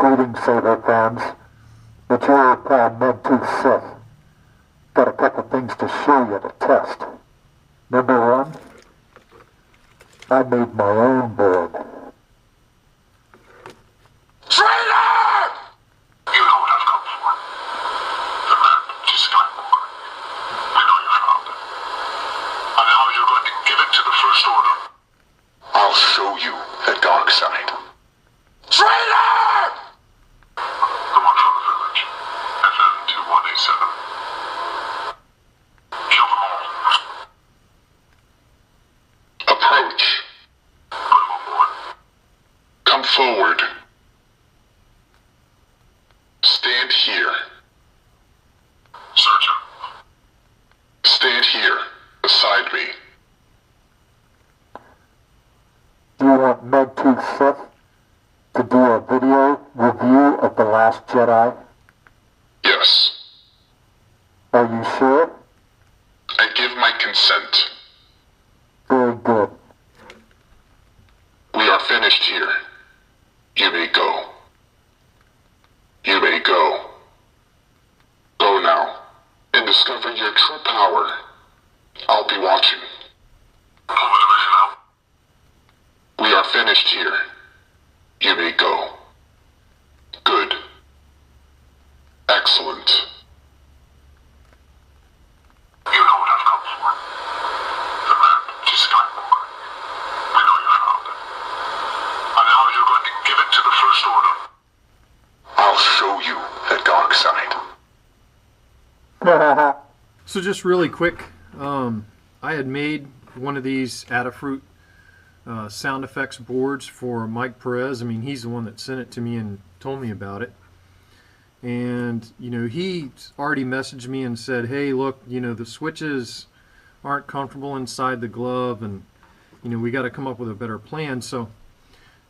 Greetings, Saber fans. It's your pal Megtooth Sith. Got a couple things to show you to test. Number one, I made my own board. Traitor! You know what I've come for. The man, Skywalker. We know you found it. And now you're going to give it to the First Order. I'll show you the dark side. Traitor! The one from the village. FM 2187. Kill them all. Approach. Put them on board. Come forward. Stand here. Search him. Stand here, beside me. Do you want Megtooth Sith to do a video review of The Last Jedi? Yes. Are you sure? I give my consent. Very good. We are finished here. You may go. You may go. Go now, and discover your true power. I'll be watching. We are finished here. You may go. Good. Excellent. You know what I've come for. The man, Skywalker. We know you found it. And now you're going to give it to the First Order. I'll show you the dark side. So just really quick, I had made one of these Adafruit SoundFX boards for Mike Perez. I mean, he's the one that sent it to me and told me about it. And, you know, he already messaged me and said, hey, look, you know, the switches aren't comfortable inside the glove, and, you know, we got to come up with a better plan. So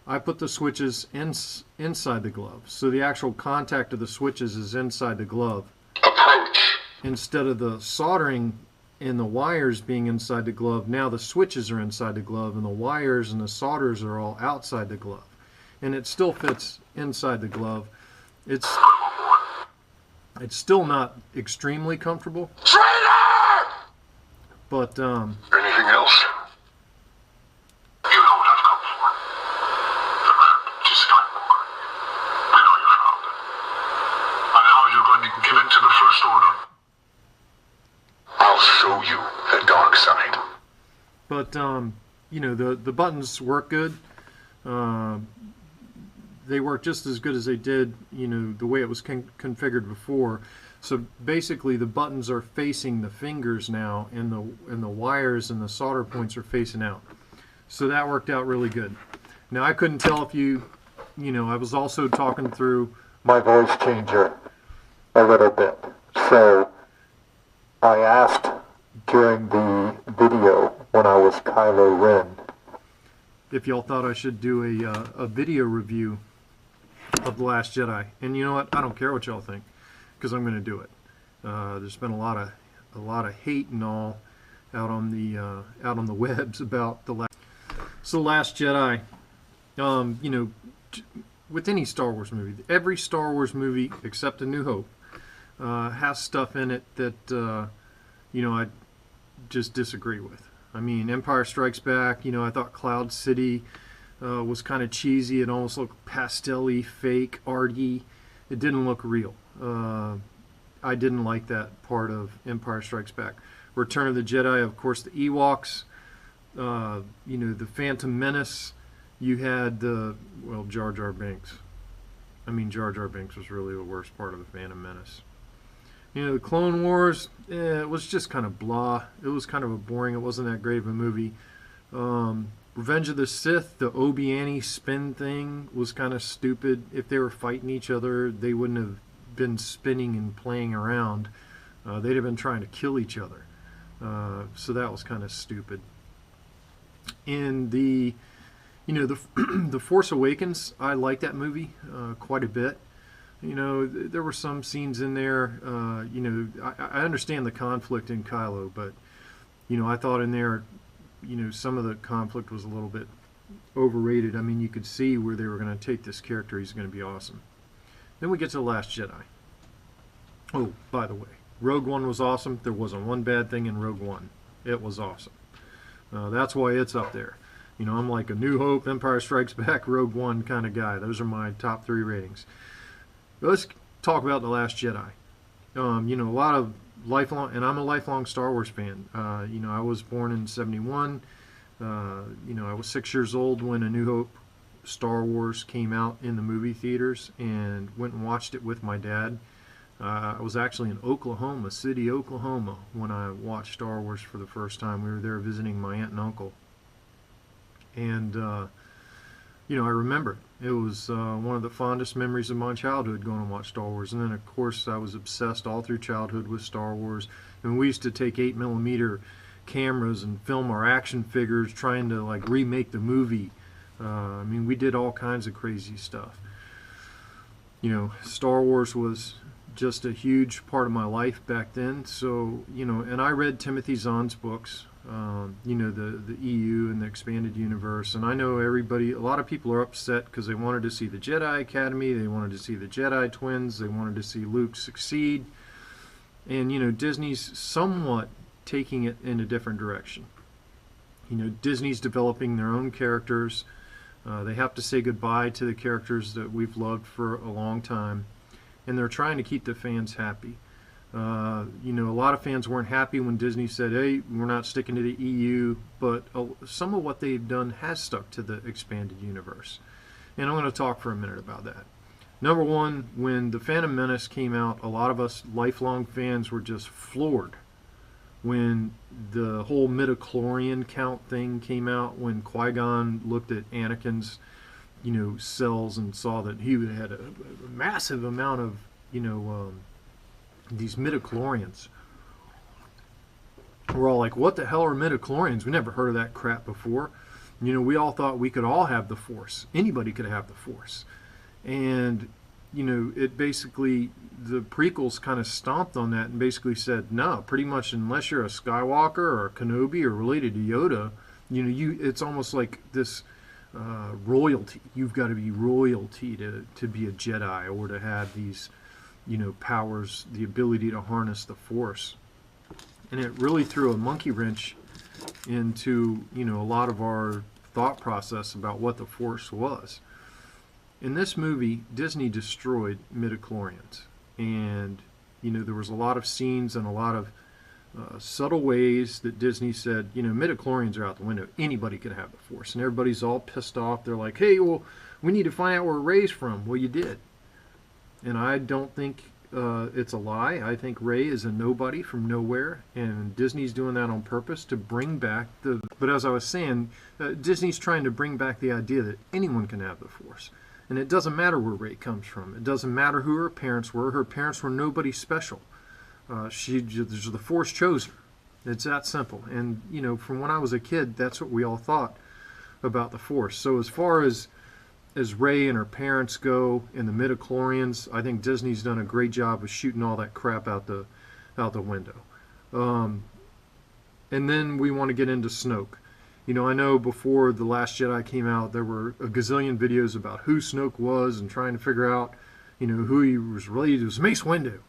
I put the switches inside the glove. So the actual contact of the switches is inside the glove. Approach. Instead of the soldering and the wires being inside the glove, now the switches are inside the glove, and the wires and the solders are all outside the glove. And it still fits inside the glove. It's still not extremely comfortable. Traitor! But Anything else? You know what I've come for. The man, Skywalker. We know you found it. And now you're going to give it to the First Order. I'll show you the dark side. But you know, the buttons work good. They work just as good as they did, you know, the way it was configured before. So basically, the buttons are facing the fingers now, and the wires and the solder points are facing out. So that worked out really good. Now I couldn't tell if you know, I was also talking through My voice changer a little bit. So I asked during the video when I was Kylo Ren if y'all thought I should do a video review of The Last Jedi, and you know what? I don't care what y'all think, because I'm going to do it. There's been a lot of hate and all out on the webs about the Last Jedi. You know, with any Star Wars movie, every Star Wars movie except A New Hope has stuff in it that you know, I just disagree with. I mean, Empire Strikes Back, you know, I thought Cloud City was kind of cheesy. It almost looked pastel-y, fake, arty. It didn't look real. I didn't like that part of Empire Strikes Back. Return of the Jedi, of course, the Ewoks, you know, the Phantom Menace. You had well, Jar Jar Binks. I mean, Jar Jar Binks was really the worst part of the Phantom Menace. You know, the Clone Wars, it was just kind of blah. It was kind of a boring, it wasn't that great of a movie. Revenge of the Sith, the Obi-Wan spin thing was kind of stupid. If they were fighting each other, they wouldn't have been spinning and playing around. They'd have been trying to kill each other. So that was kind of stupid. And you know, the Force Awakens, I like that movie quite a bit. You know, there were some scenes in there, you know, I understand the conflict in Kylo, but, you know, I thought in there, you know, some of the conflict was a little bit overrated. I mean, you could see where they were going to take this character. He's going to be awesome. Then we get to The Last Jedi. Oh, by the way, Rogue One was awesome. There wasn't one bad thing in Rogue One. It was awesome. That's why it's up there. You know, I'm like a New Hope, Empire Strikes Back, Rogue One kind of guy. Those are my top 3 ratings. Let's talk about The Last Jedi. You know, a lot of lifelong, and I'm a lifelong Star Wars fan. You know, I was born in '71. You know, I was 6 years old when A New Hope Star Wars came out in the movie theaters, and went and watched it with my dad. I was actually in Oklahoma City, Oklahoma, when I watched Star Wars for the first time. We were there visiting my aunt and uncle. And, you know, I remember it was one of the fondest memories of my childhood, going and watch Star Wars. And then, of course, I was obsessed all through childhood with Star Wars. And we used to take 8mm cameras and film our action figures, trying to, like, remake the movie. I mean, we did all kinds of crazy stuff. You know, Star Wars was just a huge part of my life back then. So, you know, and I read Timothy Zahn's books, you know, the EU and the expanded universe. And I know everybody, a lot of people are upset because they wanted to see the Jedi Academy, they wanted to see the Jedi twins, they wanted to see Luke succeed. And, you know, Disney's somewhat taking it in a different direction. You know, Disney's developing their own characters. They have to say goodbye to the characters that we've loved for a long time, and they're trying to keep the fans happy. You know, a lot of fans weren't happy when Disney said, hey, we're not sticking to the EU, but some of what they've done has stuck to the expanded universe. And I'm going to talk for a minute about that. Number one, when The Phantom Menace came out, a lot of us lifelong fans were just floored when the whole midichlorian count thing came out, when Qui-Gon looked at Anakin's, you know, cells and saw that he had a massive amount of, you know, these midichlorians. We're all like, what the hell are midichlorians? We never heard of that crap before. You know, we all thought we could all have the Force. Anybody could have the Force. And, you know, it basically, the prequels kind of stomped on that and basically said, no, pretty much unless you're a Skywalker or a Kenobi or related to Yoda, you know, it's almost like this royalty. You've got to be royalty to be a Jedi, or to have these, you know, powers, the ability to harness the Force. And it really threw a monkey wrench into, you know, a lot of our thought process about what the Force was. In this movie, Disney destroyed midichlorians, and, you know, there was a lot of scenes and a lot of subtle ways that Disney said, you know, midichlorians are out the window. Anybody can have the Force, and everybody's all pissed off. They're like, hey, well, we need to find out where Rey's from. Well, you did. And I don't think it's a lie. I think Rey is a nobody from nowhere, and Disney's doing that on purpose to bring back the... But as I was saying, Disney's trying to bring back the idea that anyone can have the Force. And it doesn't matter where Rey comes from. It doesn't matter who her parents were. Her parents were nobody special. The Force chose her. It's that simple. And, you know, from when I was a kid, that's what we all thought about the Force. So as far as Rey and her parents go, and the midichlorians, I think Disney's done a great job of shooting all that crap out the window. And then we want to get into Snoke. You know, I know before The Last Jedi came out, there were a gazillion videos about who Snoke was and trying to figure out, you know, who he was related to. It was Mace Windu.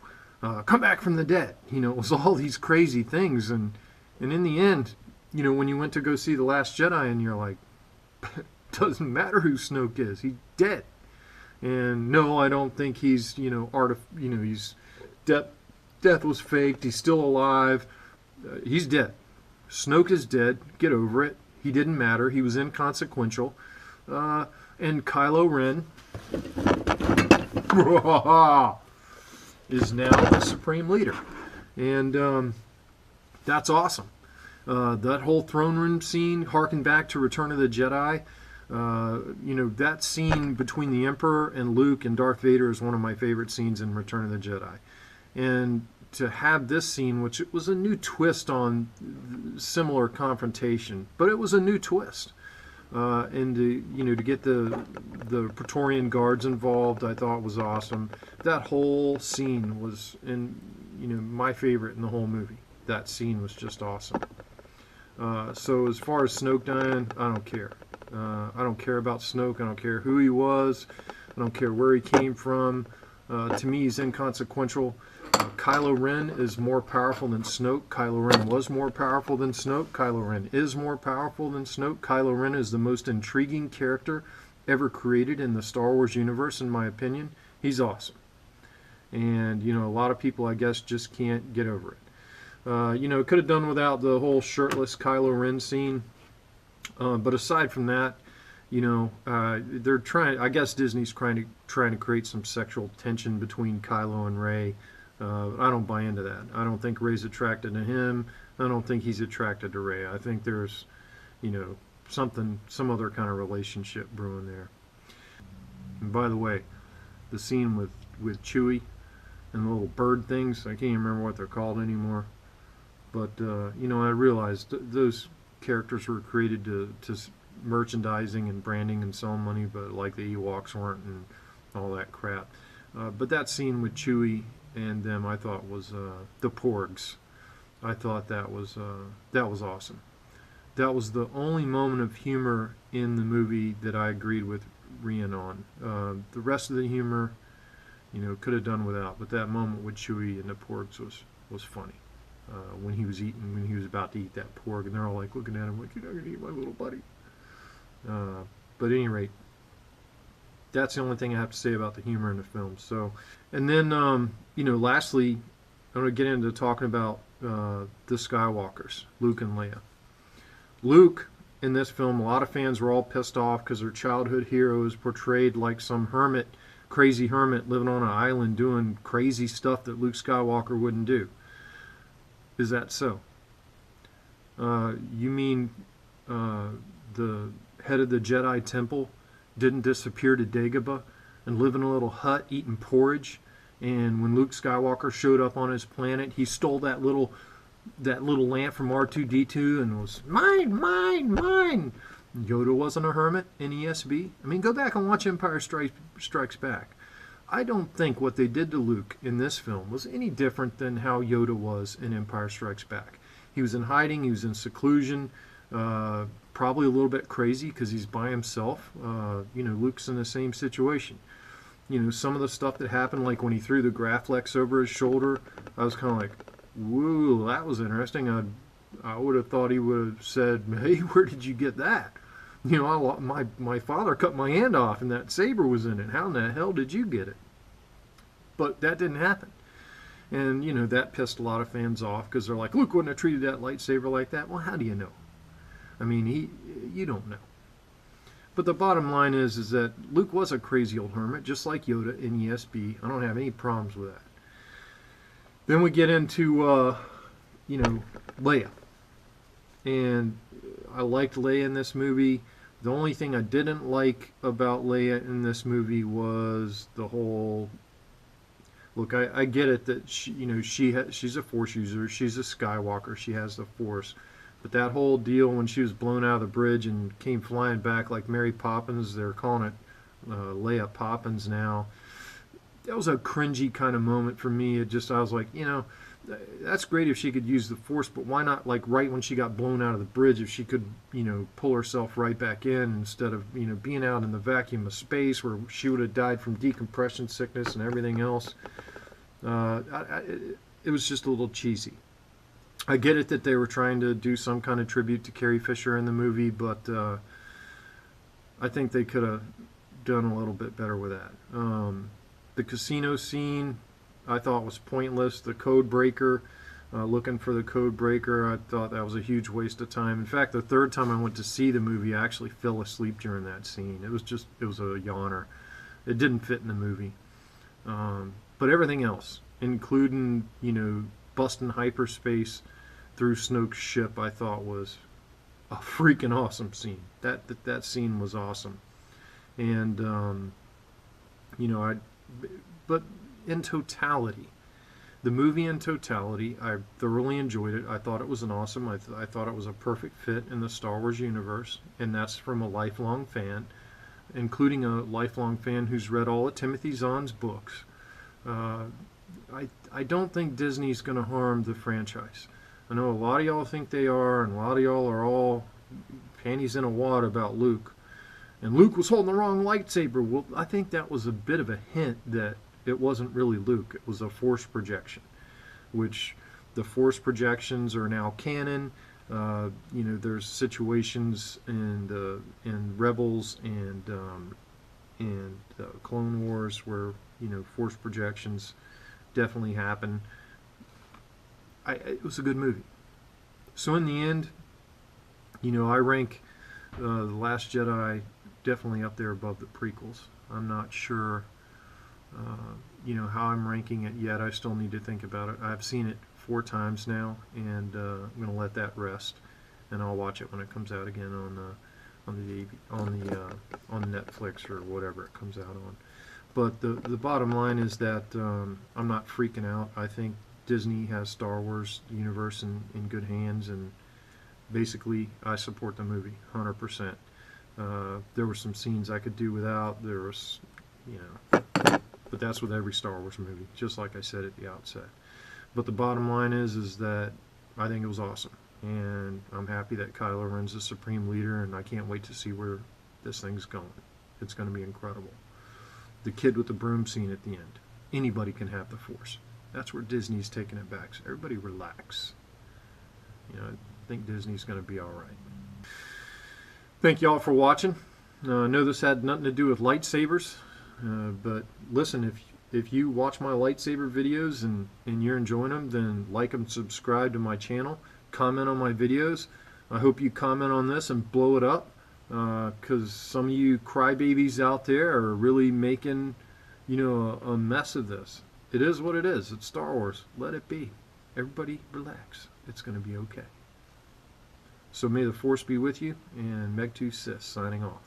Come back from the dead. You know, it was all these crazy things. And in the end, you know, when you went to go see The Last Jedi, and you're like, doesn't matter who Snoke is. He's dead. And no, I don't think he's, you know, he's death was faked. He's still alive. He's dead. Snoke is dead. Get over it. He didn't matter. He was inconsequential. And Kylo Ren is now the Supreme Leader. And that's awesome. That whole throne room scene harkened back to Return of the Jedi. You know, that scene between the Emperor and Luke and Darth Vader is one of my favorite scenes in Return of the Jedi. And to have this scene, which it was a new twist on similar confrontation, but it was a new twist. And to get the Praetorian Guards involved, I thought was awesome. That whole scene was, my favorite in the whole movie. That scene was just awesome. So as far as Snoke dying, I don't care. I don't care about Snoke. I don't care who he was. I don't care where he came from. To me, he's inconsequential. Kylo Ren is more powerful than Snoke. Kylo Ren was more powerful than Snoke. Kylo Ren is more powerful than Snoke. Kylo Ren is the most intriguing character ever created in the Star Wars universe, in my opinion. He's awesome. And, you know, a lot of people, I guess, just can't get over it. You know, could have done without the whole shirtless Kylo Ren scene. But aside from that, you know, they're trying, I guess Disney's trying to create some sexual tension between Kylo and Rey. I don't buy into that. I don't think Rey's attracted to him. I don't think he's attracted to Rey. I think there's, you know, some other kind of relationship brewing there. And by the way, the scene with Chewie and the little bird things, I can't even remember what they're called anymore. But, you know, I realized those characters were created to merchandising and branding and selling money, but like the Ewoks weren't and all that crap. But that scene with Chewie and them, I thought was the Porgs. I thought that was awesome. That was the only moment of humor in the movie that I agreed with Rian on. The rest of the humor, you know, could have done without. But that moment with Chewie and the Porgs was funny. When he was about to eat that porg, and they're all like looking at him like, "You're not gonna eat my little buddy." But at any rate, that's the only thing I have to say about the humor in the film. So, and then you know, lastly, I'm going to get into talking about the Skywalkers, Luke and Leia. Luke in this film, a lot of fans were all pissed off because their childhood hero is portrayed like some hermit, crazy hermit living on an island doing crazy stuff that Luke Skywalker wouldn't do. Is that so? You mean the head of the Jedi Temple didn't disappear to Dagobah and live in a little hut eating porridge, and when Luke Skywalker showed up on his planet, he stole that little lamp from R2-D2 and was mine, mine, mine. Yoda wasn't a hermit in ESB. I mean, go back and watch Empire Strikes Back. I don't think what they did to Luke in this film was any different than how Yoda was in Empire Strikes Back. He was in hiding, he was in seclusion, probably a little bit crazy because he's by himself. You know, Luke's in the same situation. You know, some of the stuff that happened, like when he threw the Graflex over his shoulder, I was kind of like, whoa, that was interesting. I would have thought he would have said, hey, where did you get that? You know, my father cut my hand off and that saber was in it. How in the hell did you get it? But that didn't happen. And, you know, that pissed a lot of fans off because they're like, Luke wouldn't have treated that lightsaber like that. Well, how do you know? I mean, you don't know. But the bottom line is that Luke was a crazy old hermit, just like Yoda in ESB. I don't have any problems with that. Then we get into, you know, Leia. And I liked Leia in this movie. The only thing I didn't like about Leia in this movie was the whole... Look, I get it that she, you know, she's a Force user. She's a Skywalker. She has the Force. But that whole deal when she was blown out of the bridge and came flying back like Mary Poppins, they're calling it Leia Poppins now. That was a cringy kind of moment for me. I was like, you know, that's great if she could use the Force, but why not, like, right when she got blown out of the bridge, if she could, you know, pull herself right back in instead of, you know, being out in the vacuum of space where she would have died from decompression sickness and everything else. It was just a little cheesy. I get it that they were trying to do some kind of tribute to Carrie Fisher in the movie, but I think they could have done a little bit better with that. The casino scene I thought was pointless. The code breaker, looking for the code breaker, I thought that was a huge waste of time. In fact, the third time I went to see the movie, I actually fell asleep during that scene. It was a yawner. It didn't fit in the movie. But everything else, including, you know, busting hyperspace through Snoke's ship, I thought was a freaking awesome scene. That scene was awesome. And, you know, but in totality, the movie in totality, I thoroughly enjoyed it. I thought it was an awesome, I thought it was a perfect fit in the Star Wars universe, and that's from a lifelong fan, including a lifelong fan who's read all of Timothy Zahn's books. I don't think Disney's going to harm the franchise. I know a lot of y'all think they are, and a lot of y'all are all panties in a wad about Luke. And Luke was holding the wrong lightsaber. Well, I think that was a bit of a hint that it wasn't really Luke. It was a Force projection, which the Force projections are now canon. You know, there's situations in Rebels and Clone Wars where, you know, Force projections definitely happen. It was a good movie. So in the end, you know, I rank The Last Jedi definitely up there above the prequels. I'm not sure, you know, how I'm ranking it yet. I still need to think about it. I've seen it 4 times now, and I'm going to let that rest, and I'll watch it when it comes out again on Netflix or whatever it comes out on. But the bottom line is that I'm not freaking out. I think Disney has Star Wars universe in good hands, and basically I support the movie 100%. There were some scenes I could do without. There was, you know, but that's with every Star Wars movie, just like I said at the outset. But the bottom line is that I think it was awesome, and I'm happy that Kylo Ren's the supreme leader, and I can't wait to see where this thing's going. It's going to be incredible. The kid with the broom scene at the end. Anybody can have the Force. That's where Disney's taking it back. So everybody relax. You know, I think Disney's going to be all right. Thank you all for watching. I know this had nothing to do with lightsabers, but listen, if you watch my lightsaber videos and you're enjoying them, then like and subscribe to my channel. Comment on my videos. I hope you comment on this and blow it up, because some of you crybabies out there are really making, you know, a mess of this. It is what it is. It's Star Wars. Let it be. Everybody relax. It's going to be okay. So may the Force be with you, and Megtooth Sith signing off.